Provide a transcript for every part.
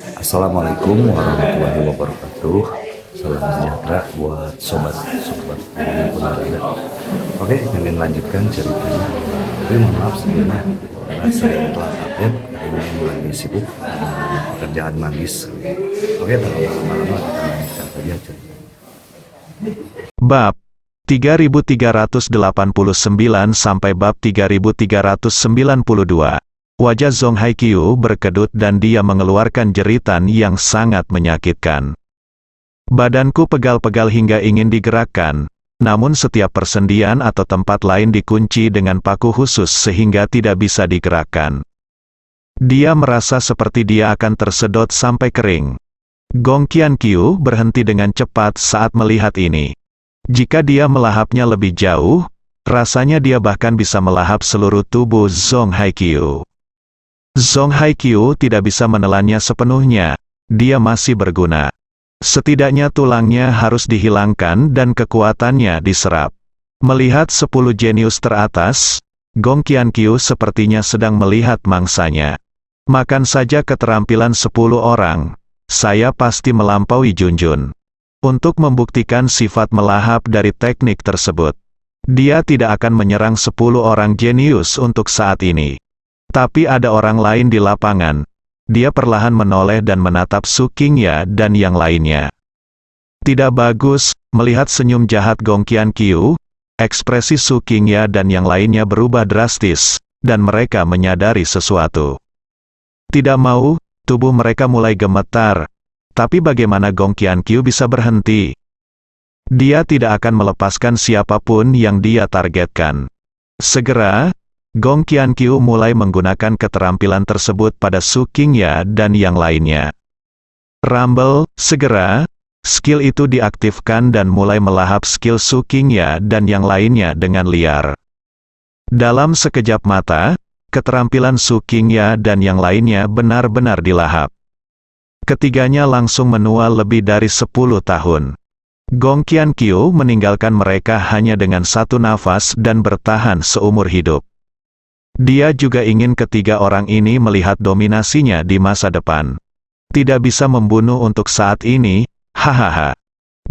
Assalamualaikum warahmatullahi wabarakatuh. Salam sejahtera buat sobat-sobat Punarada. Oke, ingin lanjutkan ceritanya. Tapi mohon maaf sebelumnya, karena saya telah update karena ini lagi sibuk pekerjaan magis. Oke, tanpa lama-lama kita lanjutkan saja ceritanya. Bab 3389 sampai bab 3392. Wajah Zhong Haikyu berkedut dan dia mengeluarkan jeritan yang sangat menyakitkan. Badanku pegal-pegal hingga ingin digerakkan, namun setiap persendian atau tempat lain dikunci dengan paku khusus sehingga tidak bisa digerakkan. Dia merasa seperti dia akan tersedot sampai kering. Gong Qiankyu berhenti dengan cepat saat melihat ini. Jika dia melahapnya lebih jauh, rasanya dia bahkan bisa melahap seluruh tubuh Zhong Haikyu. Zhong Haikyu tidak bisa menelannya sepenuhnya, dia masih berguna. Setidaknya tulangnya harus dihilangkan dan kekuatannya diserap. Melihat 10 jenius teratas, Gong Qiankyu sepertinya sedang melihat mangsanya. Makan saja keterampilan 10 orang, saya pasti melampaui Junjun. Untuk membuktikan sifat melahap dari teknik tersebut, dia tidak akan menyerang 10 orang jenius untuk saat ini. Tapi ada orang lain di lapangan. Dia perlahan menoleh dan menatap Su Qingya dan yang lainnya. Tidak bagus, melihat senyum jahat Gong Qiankyu, ekspresi Su Qingya dan yang lainnya berubah drastis, dan mereka menyadari sesuatu. Tidak mau, tubuh mereka mulai gemetar. Tapi bagaimana Gong Qiankyu bisa berhenti? Dia tidak akan melepaskan siapapun yang dia targetkan. Segera, Gong Qiankyu mulai menggunakan keterampilan tersebut pada Su Qingya dan yang lainnya. Rumble, segera, skill itu diaktifkan dan mulai melahap skill Su Qingya dan yang lainnya dengan liar. Dalam sekejap mata, keterampilan Su Qingya dan yang lainnya benar-benar dilahap. Ketiganya langsung menua lebih dari 10 tahun. Gong Qiankyu meninggalkan mereka hanya dengan satu nafas dan bertahan seumur hidup. Dia juga ingin ketiga orang ini melihat dominasinya di masa depan. Tidak bisa membunuh untuk saat ini, hahaha.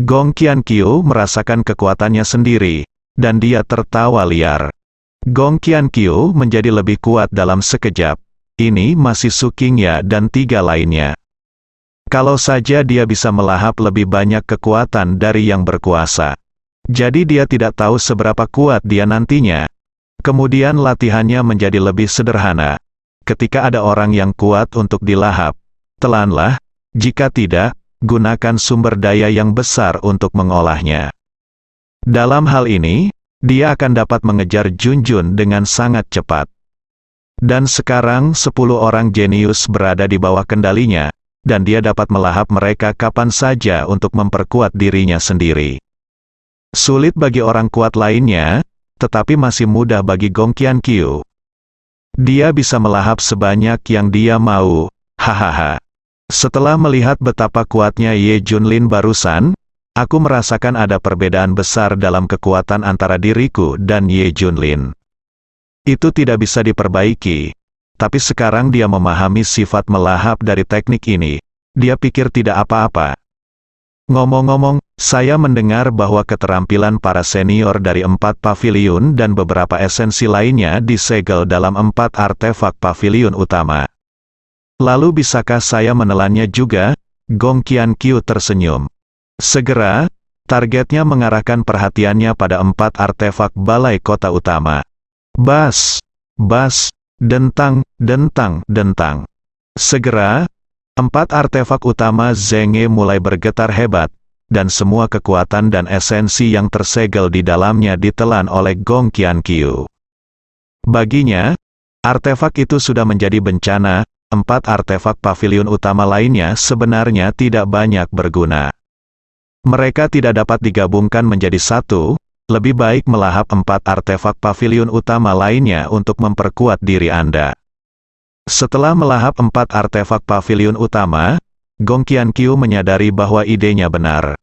Gong Qiankyu merasakan kekuatannya sendiri, dan dia tertawa liar. Gong Qiankyu menjadi lebih kuat dalam sekejap. Ini masih Su Qingya dan 3 lainnya. Kalau saja dia bisa melahap lebih banyak kekuatan dari yang berkuasa. Jadi dia tidak tahu seberapa kuat dia nantinya. Kemudian latihannya menjadi lebih sederhana. Ketika ada orang yang kuat untuk dilahap, telanlah, jika tidak, gunakan sumber daya yang besar untuk mengolahnya. Dalam hal ini, dia akan dapat mengejar Junjun dengan sangat cepat. Dan sekarang 10 orang jenius berada di bawah kendalinya, dan dia dapat melahap mereka kapan saja untuk memperkuat dirinya sendiri. Sulit bagi orang kuat lainnya, tetapi masih mudah bagi Gong Qiankyu. Dia bisa melahap sebanyak yang dia mau, hahaha. Setelah melihat betapa kuatnya Ye Junlin barusan, aku merasakan ada perbedaan besar dalam kekuatan antara diriku dan Ye Junlin. Itu tidak bisa diperbaiki, tapi sekarang dia memahami sifat melahap dari teknik ini. Dia pikir tidak apa-apa. Ngomong-ngomong, saya mendengar bahwa keterampilan para senior dari 4 paviliun dan beberapa esensi lainnya disegel dalam 4 artefak paviliun utama. Lalu bisakah saya menelannya juga? Gong Qiankyu tersenyum. Segera, targetnya mengarahkan perhatiannya pada 4 artefak balai kota utama. Bas, bas, dentang, dentang, dentang. Segera, 4 artefak utama Zenge mulai bergetar hebat, dan semua kekuatan dan esensi yang tersegel di dalamnya ditelan oleh Gong Qiankyu. Baginya, artefak itu sudah menjadi bencana. 4 artefak paviliun utama lainnya sebenarnya tidak banyak berguna. Mereka tidak dapat digabungkan menjadi satu, lebih baik melahap 4 artefak paviliun utama lainnya untuk memperkuat diri Anda. Setelah melahap 4 artefak paviliun utama, Gong Qiankyu menyadari bahwa idenya benar.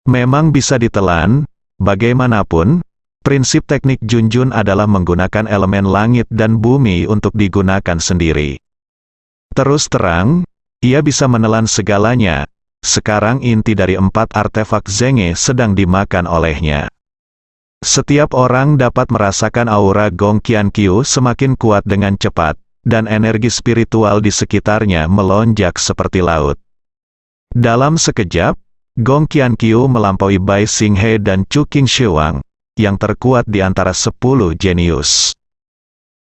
Memang bisa ditelan, bagaimanapun, prinsip teknik Junjun adalah menggunakan elemen langit dan bumi untuk digunakan sendiri. Terus terang, Ia bisa menelan segalanya. Sekarang inti dari 4 artefak Zenge sedang dimakan olehnya. Setiap orang dapat merasakan aura Gong Qianqiu semakin kuat dengan cepat, dan energi spiritual di sekitarnya melonjak seperti laut. Dalam sekejap, Gong Qianqiu melampaui Bai Xinghe dan Chu Qingshuang, yang terkuat di antara 10 jenius.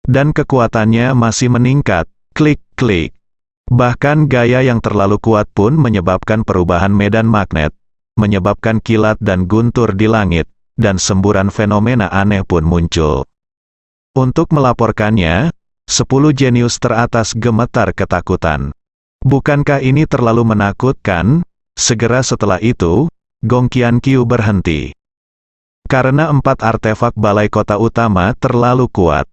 Dan kekuatannya masih meningkat, klik-klik. Bahkan gaya yang terlalu kuat pun menyebabkan perubahan medan magnet, menyebabkan kilat dan guntur di langit, dan semburan fenomena aneh pun muncul. Untuk melaporkannya, 10 jenius teratas gemetar ketakutan. Bukankah ini terlalu menakutkan? Segera setelah itu, Gong Qianqiu berhenti. Karena 4 artefak balai kota utama terlalu kuat.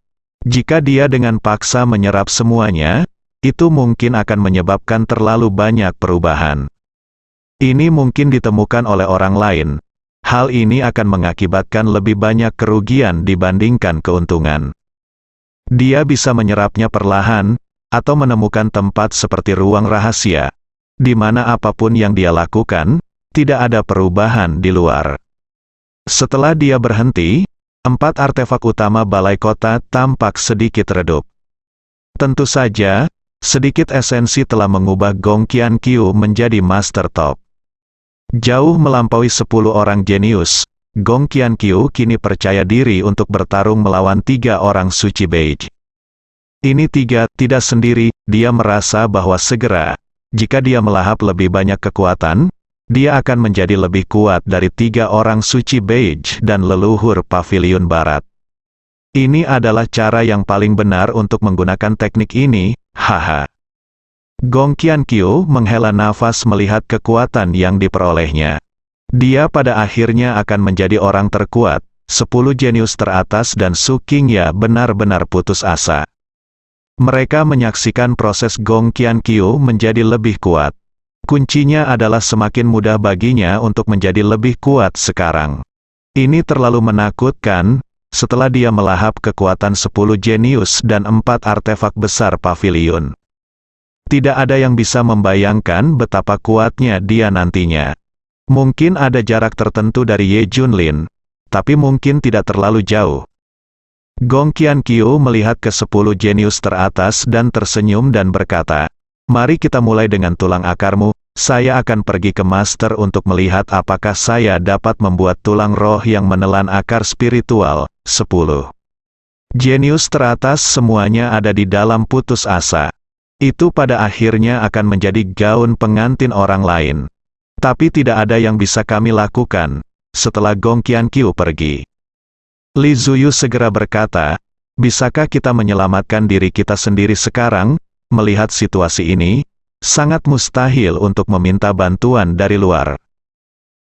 Jika dia dengan paksa menyerap semuanya, itu mungkin akan menyebabkan terlalu banyak perubahan. Ini mungkin ditemukan oleh orang lain. Hal ini akan mengakibatkan lebih banyak kerugian dibandingkan keuntungan. Dia bisa menyerapnya perlahan, atau menemukan tempat seperti ruang rahasia, di mana apapun yang dia lakukan, tidak ada perubahan di luar. Setelah dia berhenti, 4 artefak utama balai kota tampak sedikit redup. Tentu saja, sedikit esensi telah mengubah Gong Qianqiu menjadi master top. Jauh melampaui 10 orang jenius, Gong Qianqiu kini percaya diri untuk bertarung melawan 3 orang suci beige. Ini tidak sendiri, dia merasa bahwa segera, jika dia melahap lebih banyak kekuatan, dia akan menjadi lebih kuat dari 3 orang suci beige dan leluhur pavilion barat. Ini adalah cara yang paling benar untuk menggunakan teknik ini, haha. Gong Qianqiu menghela nafas melihat kekuatan yang diperolehnya. Dia pada akhirnya akan menjadi orang terkuat, 10 jenius teratas dan Su Qingya benar-benar putus asa. Mereka menyaksikan proses Gong Qianqiu menjadi lebih kuat. Kuncinya adalah semakin mudah baginya untuk menjadi lebih kuat sekarang. Ini terlalu menakutkan. Setelah dia melahap kekuatan 10 jenius dan 4 artefak besar pavilion. Tidak ada yang bisa membayangkan betapa kuatnya dia nantinya. Mungkin ada jarak tertentu dari Ye Junlin, tapi mungkin tidak terlalu jauh. Gong Qianqiu melihat ke 10 jenius teratas dan tersenyum dan berkata, "Mari kita mulai dengan tulang akarmu. Saya akan pergi ke master untuk melihat apakah saya dapat membuat tulang roh yang menelan akar spiritual." 10 jenius teratas semuanya ada di dalam putus asa. Itu pada akhirnya akan menjadi gaun pengantin orang lain. Tapi tidak ada yang bisa kami lakukan, setelah Gong Qianqiu pergi. Li Zuyu segera berkata, "Bisakah kita menyelamatkan diri kita sendiri sekarang? Melihat situasi ini, sangat mustahil untuk meminta bantuan dari luar."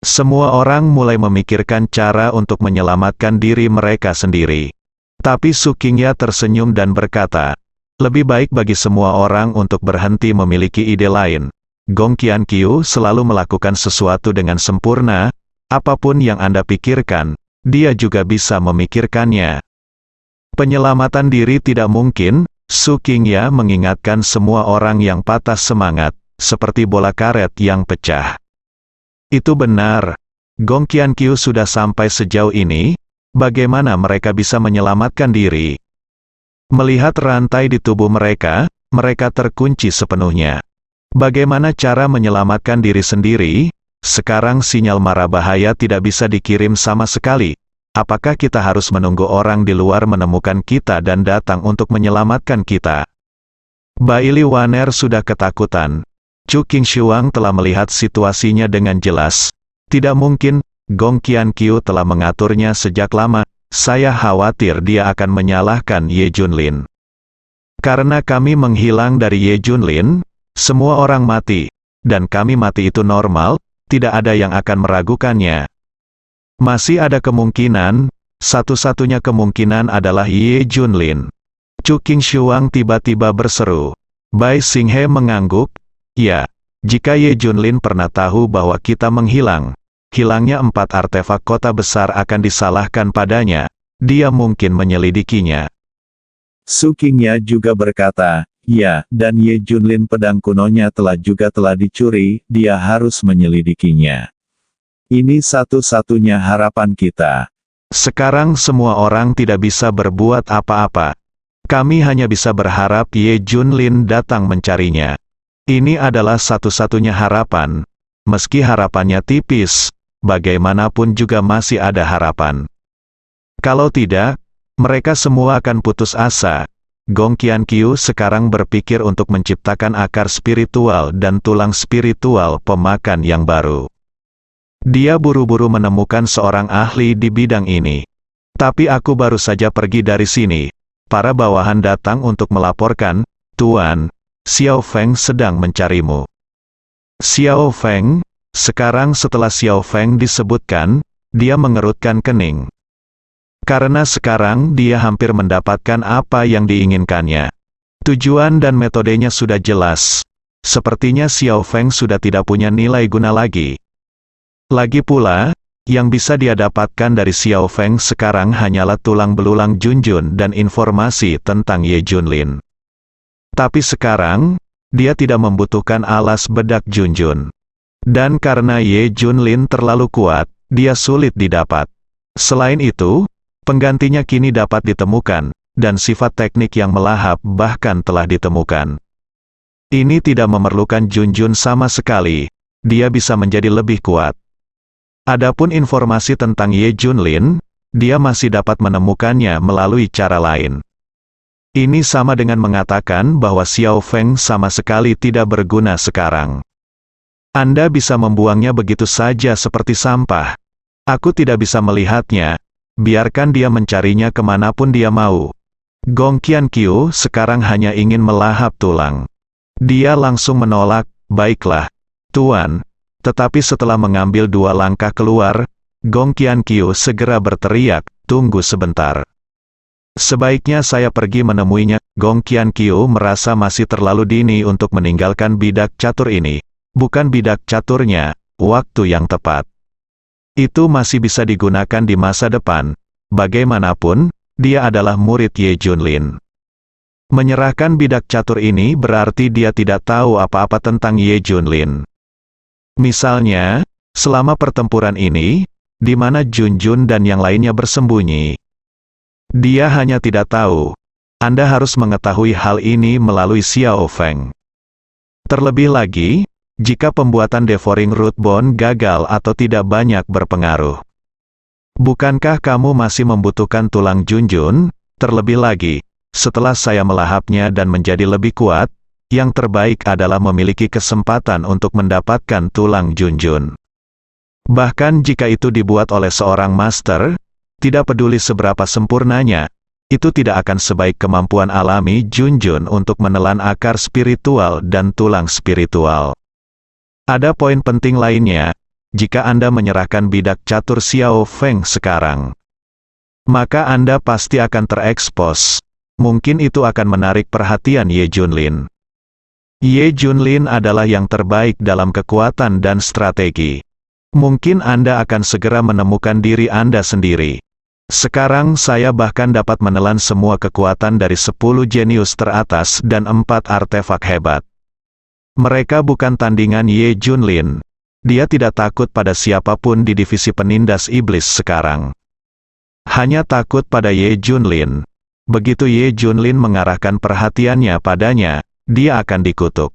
Semua orang mulai memikirkan cara untuk menyelamatkan diri mereka sendiri. Tapi Su Qingya tersenyum dan berkata, "Lebih baik bagi semua orang untuk berhenti memiliki ide lain. Gong Qianqiu selalu melakukan sesuatu dengan sempurna, apapun yang Anda pikirkan, dia juga bisa memikirkannya." Penyelamatan diri tidak mungkin, Su Qingya mengingatkan semua orang yang patah semangat, seperti bola karet yang pecah. Itu benar. Gong Qianqiu sudah sampai sejauh ini, bagaimana mereka bisa menyelamatkan diri? Melihat rantai di tubuh mereka, mereka terkunci sepenuhnya. Bagaimana cara menyelamatkan diri sendiri? Sekarang sinyal mara bahaya tidak bisa dikirim sama sekali. Apakah kita harus menunggu orang di luar menemukan kita dan datang untuk menyelamatkan kita? Baili Waner sudah ketakutan. Chu Qingshuang telah melihat situasinya dengan jelas. Tidak mungkin, Gong Qianqiu telah mengaturnya sejak lama. Saya khawatir dia akan menyalahkan Ye Junlin. Karena kami menghilang dari Ye Junlin, semua orang mati, dan kami mati itu normal, tidak ada yang akan meragukannya. Masih ada kemungkinan, satu-satunya kemungkinan adalah Ye Junlin. Chu Qingshuang tiba-tiba berseru. Bai Xinghe mengangguk. Ya, jika Ye Junlin pernah tahu bahwa kita menghilang, hilangnya 4 artefak kota besar akan disalahkan padanya, dia mungkin menyelidikinya. Su Qingya juga berkata, Ya, dan Ye Junlin pedang kunonya telah dicuri, dia harus menyelidikinya. Ini satu-satunya harapan kita. Sekarang semua orang tidak bisa berbuat apa-apa. Kami hanya bisa berharap Ye Junlin datang mencarinya. Ini adalah satu-satunya harapan. Meski harapannya tipis, bagaimanapun juga masih ada harapan. Kalau tidak, mereka semua akan putus asa. Gong Qianqiu sekarang berpikir untuk menciptakan akar spiritual dan tulang spiritual pemakan yang baru. Dia buru-buru menemukan seorang ahli di bidang ini. Tapi aku baru saja pergi dari sini. Para bawahan datang untuk melaporkan, Tuan, Xiao Feng sedang mencarimu. Xiao Feng, sekarang setelah Xiao Feng disebutkan, dia mengerutkan kening. Karena sekarang dia hampir mendapatkan apa yang diinginkannya. Tujuan dan metodenya sudah jelas. Sepertinya Xiao Feng sudah tidak punya nilai guna lagi. Lagi pula, yang bisa dia dapatkan dari Xiao Feng sekarang hanyalah tulang belulang Junjun dan informasi tentang Ye Junlin. Tapi sekarang, dia tidak membutuhkan alas bedak Junjun. Dan karena Ye Junlin terlalu kuat, dia sulit didapat. Selain itu, penggantinya kini dapat ditemukan, dan sifat teknik yang melahap bahkan telah ditemukan. Ini tidak memerlukan Junjun sama sekali, dia bisa menjadi lebih kuat. Adapun informasi tentang Ye Junlin, dia masih dapat menemukannya melalui cara lain. Ini sama dengan mengatakan bahwa Xiao Feng sama sekali tidak berguna sekarang. Anda bisa membuangnya begitu saja seperti sampah. Aku tidak bisa melihatnya. Biarkan dia mencarinya kemanapun dia mau. Gong Qianqiu sekarang hanya ingin melahap tulang. Dia langsung menolak, baiklah, Tuan. Tetapi setelah mengambil 2 langkah keluar, Gong Qianqiu segera berteriak, tunggu sebentar. Sebaiknya saya pergi menemuinya. Gong Qianqiu merasa masih terlalu dini untuk meninggalkan bidak catur ini. Bukan bidak caturnya, waktu yang tepat. Itu masih bisa digunakan di masa depan. Bagaimanapun, dia adalah murid Ye Junlin. Menyerahkan bidak catur ini berarti dia tidak tahu apa-apa tentang Ye Junlin. Misalnya, selama pertempuran ini, di mana Junjun dan yang lainnya bersembunyi. Dia hanya tidak tahu. Anda harus mengetahui hal ini melalui Xiao Feng. Terlebih lagi, jika pembuatan devouring root bone gagal atau tidak banyak berpengaruh. Bukankah kamu masih membutuhkan tulang Junjun? Terlebih lagi, setelah saya melahapnya dan menjadi lebih kuat, yang terbaik adalah memiliki kesempatan untuk mendapatkan tulang Junjun. Bahkan jika itu dibuat oleh seorang master, tidak peduli seberapa sempurnanya, itu tidak akan sebaik kemampuan alami Junjun untuk menelan akar spiritual dan tulang spiritual. Ada poin penting lainnya, jika Anda menyerahkan bidak catur Xiao Feng sekarang, maka Anda pasti akan terekspos. Mungkin itu akan menarik perhatian Ye Junlin. Ye Junlin adalah yang terbaik dalam kekuatan dan strategi. Mungkin Anda akan segera menemukan diri Anda sendiri. Sekarang saya bahkan dapat menelan semua kekuatan dari 10 jenius teratas dan 4 artefak hebat. Mereka bukan tandingan Ye Junlin. Dia tidak takut pada siapapun di divisi penindas iblis sekarang. Hanya takut pada Ye Junlin. Begitu Ye Junlin mengarahkan perhatiannya padanya, dia akan dikutuk.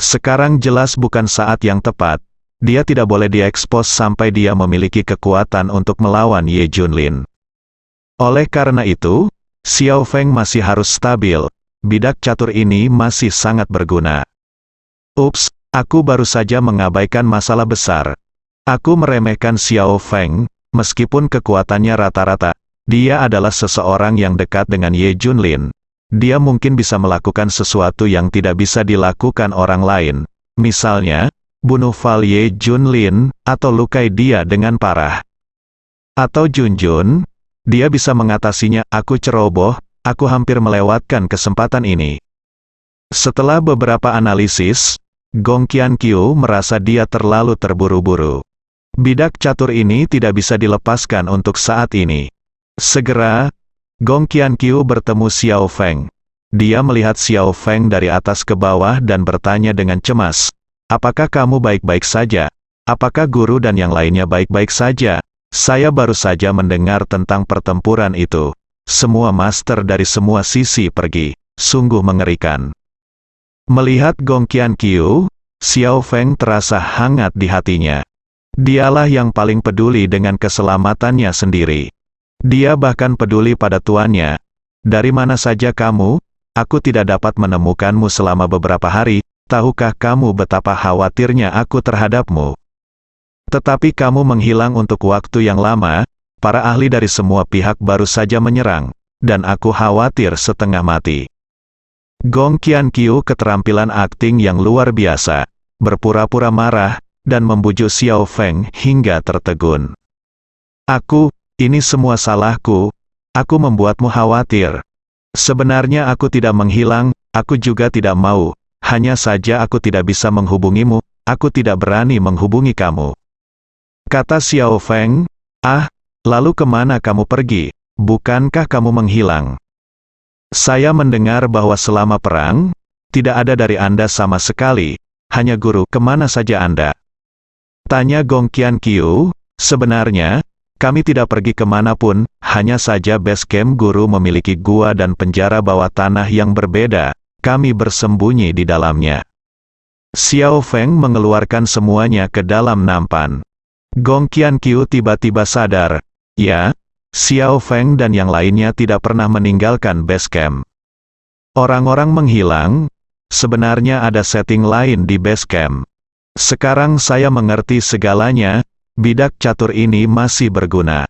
Sekarang jelas bukan saat yang tepat. Dia tidak boleh diekspos sampai dia memiliki kekuatan untuk melawan Ye Junlin. Oleh karena itu, Xiao Feng masih harus stabil. Bidak catur ini masih sangat berguna. Ups, aku baru saja mengabaikan masalah besar. Aku meremehkan Xiao Feng, meskipun kekuatannya rata-rata. Dia adalah seseorang yang dekat dengan Ye Junlin. Dia mungkin bisa melakukan sesuatu yang tidak bisa dilakukan orang lain. Misalnya, bunuh Val Ye Junlin, atau lukai dia dengan parah. Atau Junjun, dia bisa mengatasinya. Aku ceroboh, aku hampir melewatkan kesempatan ini. Setelah beberapa analisis, Gong Qianqiu merasa dia terlalu terburu-buru. Bidak catur ini tidak bisa dilepaskan untuk saat ini. Segera, Gong Qianqiu bertemu Xiao Feng. Dia melihat Xiao Feng dari atas ke bawah dan bertanya dengan cemas, "Apakah kamu baik-baik saja? Apakah guru dan yang lainnya baik-baik saja? Saya baru saja mendengar tentang pertempuran itu. Semua master dari semua sisi pergi. Sungguh mengerikan." Melihat Gong Qianqiu, Xiao Feng terasa hangat di hatinya. Dialah yang paling peduli dengan keselamatannya sendiri. Dia bahkan peduli pada tuannya. "Dari mana saja kamu? Aku tidak dapat menemukanmu selama beberapa hari. Tahukah kamu betapa khawatirnya aku terhadapmu? Tetapi kamu menghilang untuk waktu yang lama, para ahli dari semua pihak baru saja menyerang, dan aku khawatir setengah mati." Gong Qianqiu keterampilan akting yang luar biasa, berpura-pura marah, dan membujuk Xiao Feng hingga tertegun. Ini semua salahku. Aku membuatmu khawatir. Sebenarnya aku tidak menghilang, aku juga tidak mau. Hanya saja aku tidak bisa menghubungimu, aku tidak berani menghubungi kamu. Kata Xiao Feng, lalu kemana kamu pergi? Bukankah kamu menghilang? Saya mendengar bahwa selama perang, tidak ada dari Anda sama sekali, hanya guru. Kemana saja Anda? Tanya Gong Qianqiu. Sebenarnya, kami tidak pergi kemanapun, hanya saja base camp guru memiliki gua dan penjara bawah tanah yang berbeda, kami bersembunyi di dalamnya. Xiao Feng mengeluarkan semuanya ke dalam nampan. Gong Qianqiu tiba-tiba sadar, ya, Xiao Feng dan yang lainnya tidak pernah meninggalkan base camp. Orang-orang menghilang, sebenarnya ada setting lain di base camp. Sekarang saya mengerti segalanya, bidak catur ini masih berguna.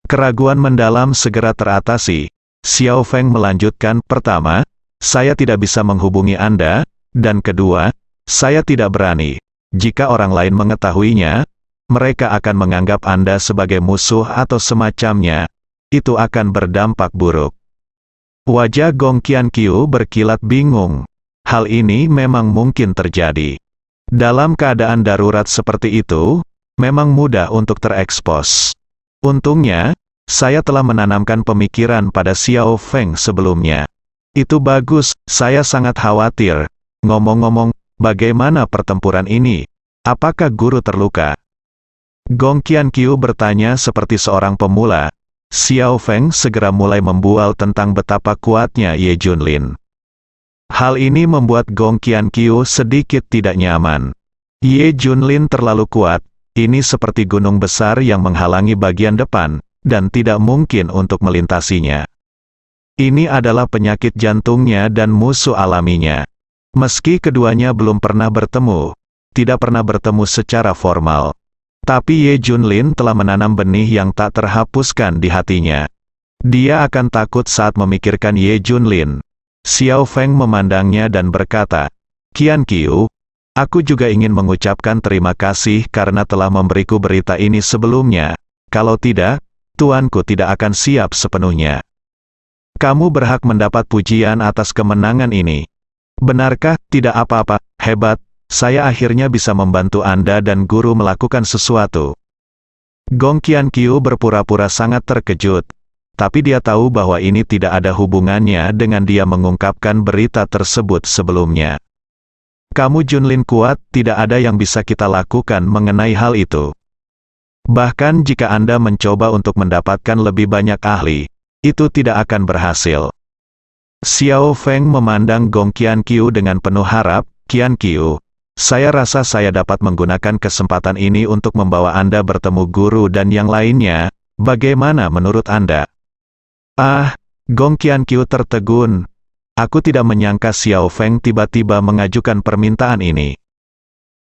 Keraguan mendalam segera teratasi. Xiao Feng melanjutkan, "Pertama, saya tidak bisa menghubungi Anda, dan kedua, saya tidak berani. Jika orang lain mengetahuinya, mereka akan menganggap Anda sebagai musuh atau semacamnya. Itu akan berdampak buruk." Wajah Gong Qianqiu berkilat bingung. Hal ini memang mungkin terjadi. Dalam keadaan darurat seperti itu, memang mudah untuk terekspos. Untungnya, saya telah menanamkan pemikiran pada Xiao Feng sebelumnya. Itu bagus, saya sangat khawatir. Ngomong-ngomong, bagaimana pertempuran ini? Apakah guru terluka? Gong Qianqiu bertanya seperti seorang pemula. Xiao Feng segera mulai membual tentang betapa kuatnya Ye Junlin. Hal ini membuat Gong Qianqiu sedikit tidak nyaman. Ye Junlin terlalu kuat, ini seperti gunung besar yang menghalangi bagian depan, dan tidak mungkin untuk melintasinya. Ini adalah penyakit jantungnya dan musuh alaminya. Meski keduanya belum pernah bertemu, tidak pernah bertemu secara formal. Tapi Ye Junlin telah menanam benih yang tak terhapuskan di hatinya. Dia akan takut saat memikirkan Ye Junlin. Xiao Feng memandangnya dan berkata, "Qianqiu, aku juga ingin mengucapkan terima kasih karena telah memberiku berita ini sebelumnya. Kalau tidak, tuanku tidak akan siap sepenuhnya. Kamu berhak mendapat pujian atas kemenangan ini." "Benarkah? Tidak apa-apa, hebat. Saya akhirnya bisa membantu Anda dan guru melakukan sesuatu." Gong Qianqiu berpura-pura sangat terkejut. Tapi dia tahu bahwa ini tidak ada hubungannya dengan dia mengungkapkan berita tersebut sebelumnya. "Kamu Junlin kuat, tidak ada yang bisa kita lakukan mengenai hal itu. Bahkan jika Anda mencoba untuk mendapatkan lebih banyak ahli, itu tidak akan berhasil." Xiao Feng memandang Gong Qianqiu dengan penuh harap. "Qianqiu, saya rasa saya dapat menggunakan kesempatan ini untuk membawa Anda bertemu guru dan yang lainnya. Bagaimana menurut Anda?" Gong Qianqiu tertegun. Aku tidak menyangka Xiao Feng tiba-tiba mengajukan permintaan ini.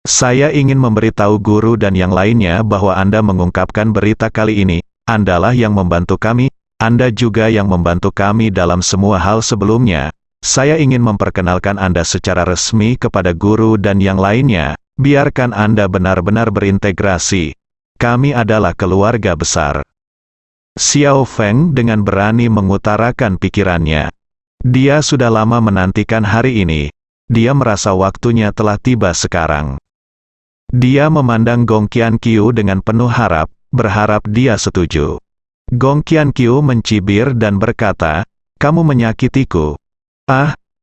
"Saya ingin memberitahu guru dan yang lainnya bahwa Anda mengungkapkan berita kali ini. Andalah yang membantu kami, Anda juga yang membantu kami dalam semua hal sebelumnya. Saya ingin memperkenalkan Anda secara resmi kepada guru dan yang lainnya. Biarkan Anda benar-benar berintegrasi. Kami adalah keluarga besar." Xiao Feng dengan berani mengutarakan pikirannya. Dia sudah lama menantikan hari ini. Dia merasa waktunya telah tiba sekarang. Dia memandang Gong Qianqiu dengan penuh harap, berharap dia setuju. Gong Qianqiu mencibir dan berkata, "Kamu menyakitiku."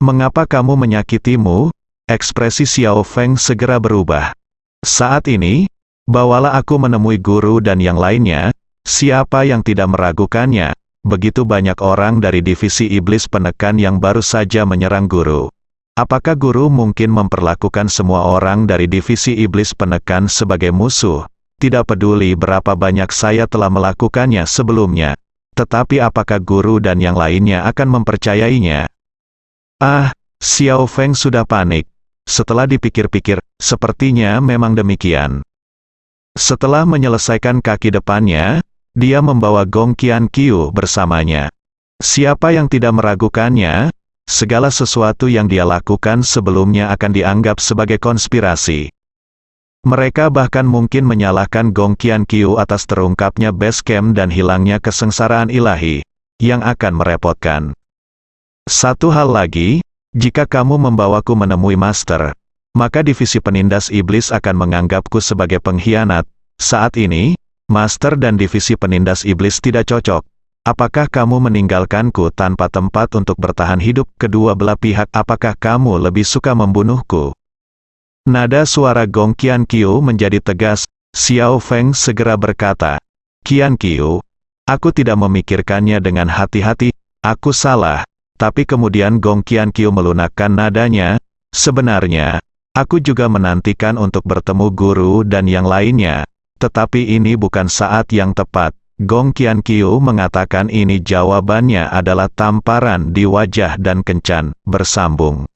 Mengapa kamu menyakitimu? Ekspresi Xiao Feng segera berubah. Saat ini, bawalah aku menemui guru dan yang lainnya. Siapa yang tidak meragukannya? Begitu banyak orang dari divisi iblis penekan yang baru saja menyerang guru. Apakah guru mungkin memperlakukan semua orang dari divisi iblis penekan sebagai musuh? Tidak peduli berapa banyak saya telah melakukannya sebelumnya. Tetapi apakah guru dan yang lainnya akan mempercayainya? Ah, Xiao Feng sudah panik. Setelah dipikir-pikir, sepertinya memang demikian. Setelah menyelesaikan kaki depannya, dia membawa Gong Qianqiu bersamanya. Siapa yang tidak meragukannya? Segala sesuatu yang dia lakukan sebelumnya akan dianggap sebagai konspirasi. Mereka bahkan mungkin menyalahkan Gong Qianqiu atas terungkapnya base camp dan hilangnya kesengsaraan ilahi, yang akan merepotkan. Satu hal lagi, jika kamu membawaku menemui Master, maka divisi penindas iblis akan menganggapku sebagai pengkhianat. Saat ini, Master dan divisi penindas iblis tidak cocok. Apakah kamu meninggalkanku tanpa tempat untuk bertahan hidup? Kedua belah pihak, apakah kamu lebih suka membunuhku? Nada suara Gong Qianqiu menjadi tegas. Xiao Feng segera berkata, Qianqiu, aku tidak memikirkannya dengan hati-hati, aku salah. Tapi kemudian Gong Qianqiu melunakkan nadanya, sebenarnya, aku juga menantikan untuk bertemu guru dan yang lainnya. Tetapi ini bukan saat yang tepat. Gong Qianqiu mengatakan ini jawabannya adalah tamparan di wajah dan kencan, bersambung.